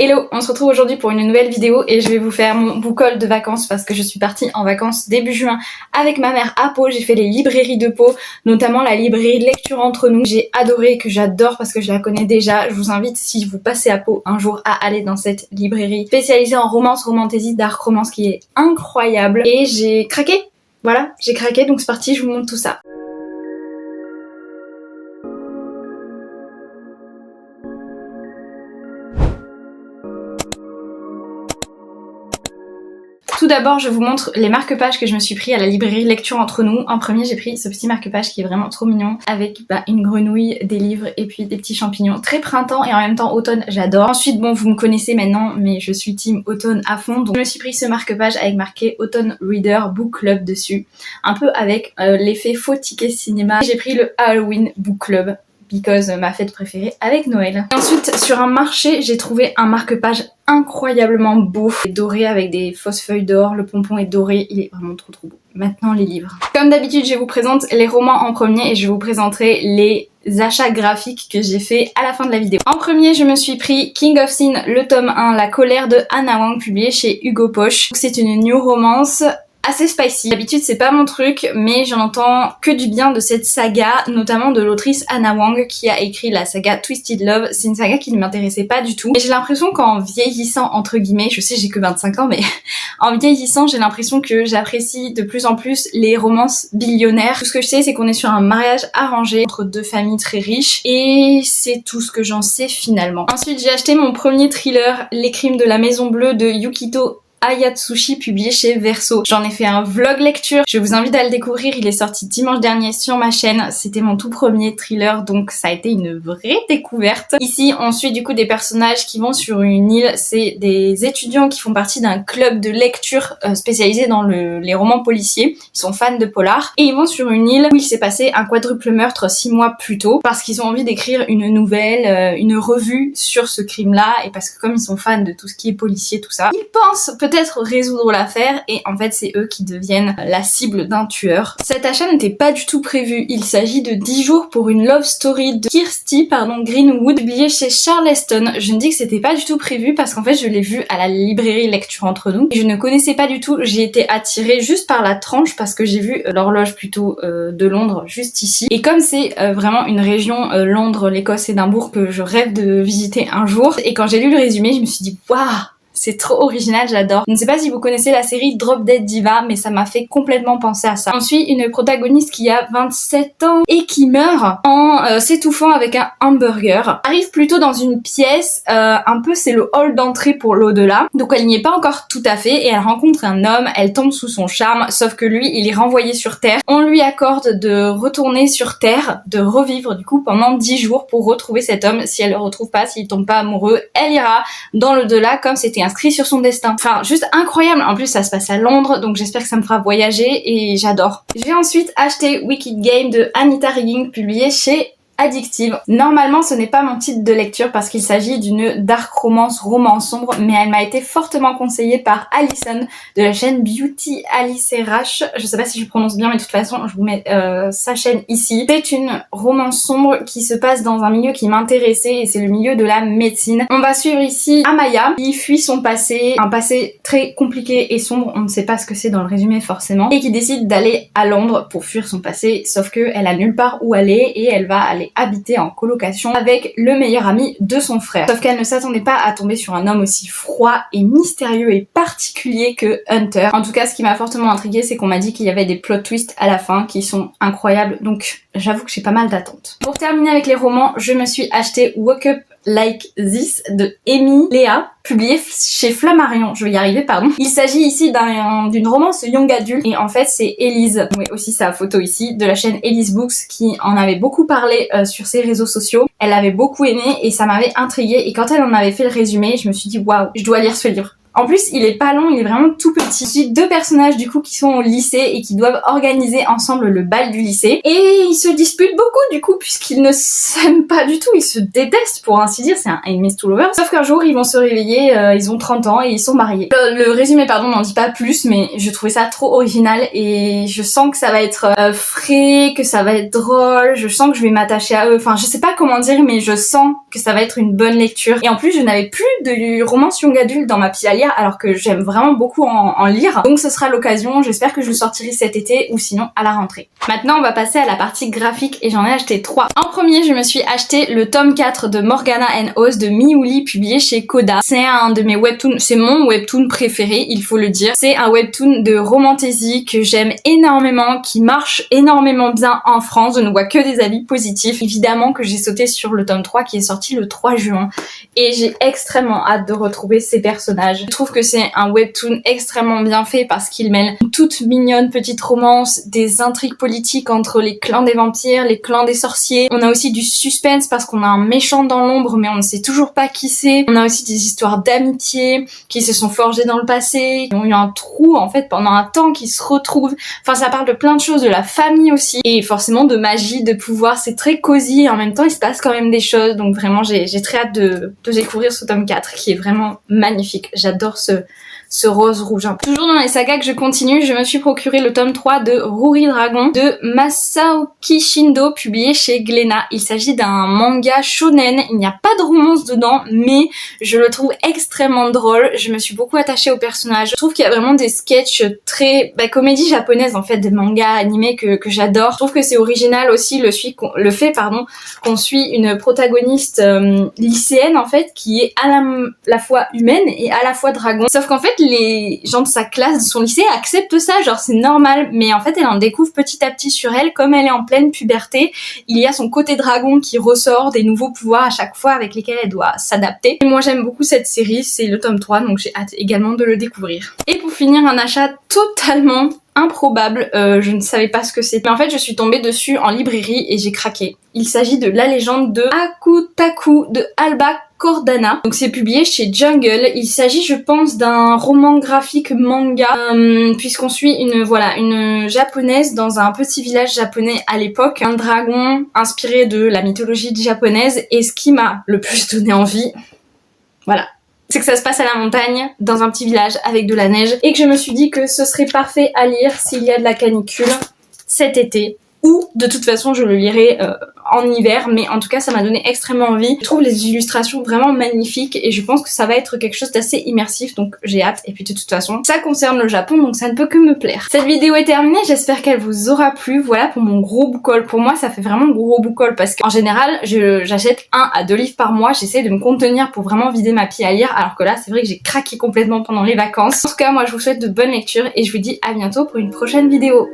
Hello, on se retrouve aujourd'hui pour une nouvelle vidéo et je vais vous faire mon book haul de vacances parce que je suis partie en vacances début juin avec ma mère à Pau. J'ai fait les librairies de Pau, notamment la librairie Lecture Entre Nous. J'ai adoré, que j'adore parce que je la connais déjà. Je vous invite, si vous passez à Pau un jour, à aller dans cette librairie spécialisée en romance, romantasy, dark romance qui est incroyable. Et j'ai craqué, voilà, j'ai craqué, donc c'est parti, je vous montre tout ça. Tout d'abord, je vous montre les marque-pages que je me suis pris à la librairie Lecture Entre Nous. En premier, j'ai pris ce petit marque-page qui est vraiment trop mignon avec une grenouille, des livres et puis des petits champignons. Très printemps et en même temps automne, j'adore. Ensuite, bon, vous me connaissez maintenant, mais je suis team automne à fond. Donc, je me suis pris ce marque-page avec marqué Autumn Reader Book Club dessus. Un peu avec l'effet faux ticket cinéma. J'ai pris le Halloween Book Club. Because ma fête préférée avec Noël. Et ensuite, sur un marché, j'ai trouvé un marque-page incroyablement beau. Doré avec des fausses feuilles d'or, le pompon est doré, il est vraiment trop beau. Maintenant les livres. Comme d'habitude, je vous présente les romans en premier et je vous présenterai les achats graphiques que j'ai fait à la fin de la vidéo. En premier, je me suis pris King of Sin, le tome 1, La colère de Hannah Wang, publié chez Hugo Poche. C'est une new romance assez spicy. D'habitude c'est pas mon truc, mais j'en entends que du bien de cette saga, notamment de l'autrice Hannah Wang qui a écrit la saga Twisted Love. C'est une saga qui ne m'intéressait pas du tout. Et j'ai l'impression qu'en vieillissant, entre guillemets, je sais j'ai que 25 ans, mais en vieillissant j'ai l'impression que j'apprécie de plus en plus les romances billionnaires. Tout ce que je sais c'est qu'on est sur un mariage arrangé entre deux familles très riches et c'est tout ce que j'en sais finalement. Ensuite j'ai acheté mon premier thriller, Les crimes de la maison bleue de Yukito Ayatsushi, publié chez Verso. J'en ai fait un vlog lecture, je vous invite à le découvrir, il est sorti dimanche dernier sur ma chaîne. C'était mon tout premier thriller, donc ça a été une vraie découverte. Ici on suit du coup des personnages qui vont sur une île, c'est des étudiants qui font partie d'un club de lecture spécialisé dans les romans policiers. Ils sont fans de polar et ils vont sur une île où il s'est passé un quadruple meurtre 6 mois plus tôt parce qu'ils ont envie d'écrire une nouvelle, une revue sur ce crime là et parce que comme ils sont fans de tout ce qui est policier, tout ça, ils pensent peut-être résoudre l'affaire et en fait c'est eux qui deviennent la cible d'un tueur. Cet achat n'était pas du tout prévu, il s'agit de 10 jours pour une love story de Kirsty Greenwood, publiée chez Charleston. Je me dis que c'était pas du tout prévu parce qu'en fait je l'ai vu à la librairie Lecture Entre Nous et je ne connaissais pas du tout, j'ai été attirée juste par la tranche parce que j'ai vu l'horloge plutôt de Londres juste ici et comme c'est vraiment une région Londres, l'Écosse, Édimbourg que je rêve de visiter un jour et quand j'ai lu le résumé je me suis dit waouh, c'est trop original, j'adore. Je ne sais pas si vous connaissez la série Drop Dead Diva, mais ça m'a fait complètement penser à ça. On suit une protagoniste qui a 27 ans et qui meurt en s'étouffant avec un hamburger. Arrive plutôt dans une pièce, un peu c'est le hall d'entrée pour l'au-delà. Donc elle n'y est pas encore tout à fait et elle rencontre un homme, elle tombe sous son charme, sauf que lui, il est renvoyé sur Terre. On lui accorde de retourner sur Terre, de revivre du coup pendant 10 jours pour retrouver cet homme. Si elle le retrouve pas, s'il tombe pas amoureux, elle ira dans l'au-delà comme c'était inscrit sur son destin. Enfin, juste incroyable. En plus, ça se passe à Londres, donc j'espère que ça me fera voyager et j'adore. J'ai ensuite acheté Wicked Game de Anita Rigging, publié chez Addictive. Normalement ce n'est pas mon titre de lecture parce qu'il s'agit d'une dark romance, roman sombre, mais elle m'a été fortement conseillée par Alison de la chaîne Beauty Alice RH. Je sais pas si je prononce bien mais de toute façon je vous mets sa chaîne ici. C'est une romance sombre qui se passe dans un milieu qui m'intéressait et c'est le milieu de la médecine. On va suivre ici Amaya qui fuit son passé, un passé très compliqué et sombre, on ne sait pas ce que c'est dans le résumé forcément, et qui décide d'aller à Londres pour fuir son passé, sauf que elle a nulle part où aller et elle va aller habiter en colocation avec le meilleur ami de son frère. Sauf qu'elle ne s'attendait pas à tomber sur un homme aussi froid et mystérieux et particulier que Hunter. En tout cas, ce qui m'a fortement intriguée, c'est qu'on m'a dit qu'il y avait des plot twists à la fin qui sont incroyables, donc j'avoue que j'ai pas mal d'attentes. Pour terminer avec les romans, je me suis acheté Woke Up Like This de Amy Léa, publié chez Flammarion, je vais y arriver, pardon. Il s'agit ici d'une romance young adulte et en fait c'est Elise, oui aussi sa photo ici, de la chaîne Elise Books qui en avait beaucoup parlé sur ses réseaux sociaux. Elle l'avait beaucoup aimé et ça m'avait intriguée et quand elle en avait fait le résumé, je me suis dit waouh, je dois lire ce livre. En plus, il est pas long, il est vraiment tout petit. Il suit 2 personnages du coup qui sont au lycée et qui doivent organiser ensemble le bal du lycée. Et ils se disputent beaucoup du coup puisqu'ils ne s'aiment pas du tout, ils se détestent pour ainsi dire, c'est un enemies to lovers. Sauf qu'un jour, ils vont se réveiller, ils ont 30 ans et ils sont mariés. Le résumé, pardon, n'en dit pas plus, mais je trouvais ça trop original et je sens que ça va être frais, que ça va être drôle, je sens que je vais m'attacher à eux. Enfin, je sais pas comment dire, mais je sens que ça va être une bonne lecture. Et en plus, je n'avais plus de romance young adulte dans ma pile à lire, alors que j'aime vraiment beaucoup en lire. Donc ce sera l'occasion, j'espère que je le sortirai cet été ou sinon à la rentrée. Maintenant, on va passer à la partie graphique et j'en ai acheté 3. En premier, je me suis acheté le tome 4 de Morgana and Oz de Miuli, publié chez Coda. C'est un de mes webtoons, c'est mon webtoon préféré, il faut le dire. C'est un webtoon de romantasy que j'aime énormément, qui marche énormément bien en France. Je ne vois que des avis positifs. Évidemment que j'ai sauté sur le tome 3 qui est sorti le 3 juin. Et j'ai extrêmement hâte de retrouver ces personnages. Je trouve que c'est un webtoon extrêmement bien fait parce qu'il mêle une toute mignonne petite romance, des intrigues politiques entre les clans des vampires, les clans des sorciers. On a aussi du suspense parce qu'on a un méchant dans l'ombre mais on ne sait toujours pas qui c'est. On a aussi des histoires d'amitié qui se sont forgées dans le passé, qui ont eu un trou en fait pendant un temps, qui se retrouvent. Enfin, ça parle de plein de choses, de la famille aussi et forcément de magie, de pouvoir. C'est très cosy et en même temps il se passe quand même des choses. Donc vraiment j'ai très hâte de découvrir ce tome 4 qui est vraiment magnifique. J'adore ce rose rouge. Toujours dans les sagas que je continue, je me suis procuré le tome 3 de Ruri Dragon de Masaoki Shindo, publié chez Glénat. Il s'agit d'un manga shonen, il n'y a pas de romance dedans, mais je le trouve extrêmement drôle. Je me suis beaucoup attachée au personnage. Je trouve qu'il y a vraiment des sketchs très comédie japonaise en fait, des mangas animés que j'adore. Je trouve que c'est original aussi le fait qu'on suit une protagoniste lycéenne en fait, qui est à la fois humaine et à la fois dragon. Sauf qu'en fait les gens de sa classe, de son lycée, acceptent ça, genre c'est normal, mais en fait elle en découvre petit à petit sur elle. Comme elle est en pleine puberté, il y a son côté dragon qui ressort, des nouveaux pouvoirs à chaque fois avec lesquels elle doit s'adapter. Et moi j'aime beaucoup cette série, c'est le tome 3, donc j'ai hâte également de le découvrir. Et pour finir, un achat totalement improbable, je ne savais pas ce que c'était, mais en fait je suis tombée dessus en librairie et j'ai craqué. Il s'agit de La légende de Akutaku de Alba Cordana. Donc c'est publié chez Jungle. Il s'agit, je pense, d'un roman graphique manga, puisqu'on suit une japonaise dans un petit village japonais à l'époque, un dragon inspiré de la mythologie japonaise. Et ce qui m'a le plus donné envie, voilà, c'est que ça se passe à la montagne, dans un petit village avec de la neige, et que je me suis dit que ce serait parfait à lire s'il y a de la canicule cet été. Ou de toute façon je le lirai en hiver, mais en tout cas ça m'a donné extrêmement envie. Je trouve les illustrations vraiment magnifiques et je pense que ça va être quelque chose d'assez immersif, donc j'ai hâte. Et puis de toute façon ça concerne le Japon, donc ça ne peut que me plaire. Cette vidéo est terminée, j'espère qu'elle vous aura plu. Voilà pour mon gros book haul. Pour moi ça fait vraiment gros book haul parce qu'en général j'achète 1 à 2 livres par mois, j'essaie de me contenir pour vraiment vider ma pile à lire, alors que là c'est vrai que j'ai craqué complètement pendant les vacances. En tout cas moi je vous souhaite de bonnes lectures et je vous dis à bientôt pour une prochaine vidéo.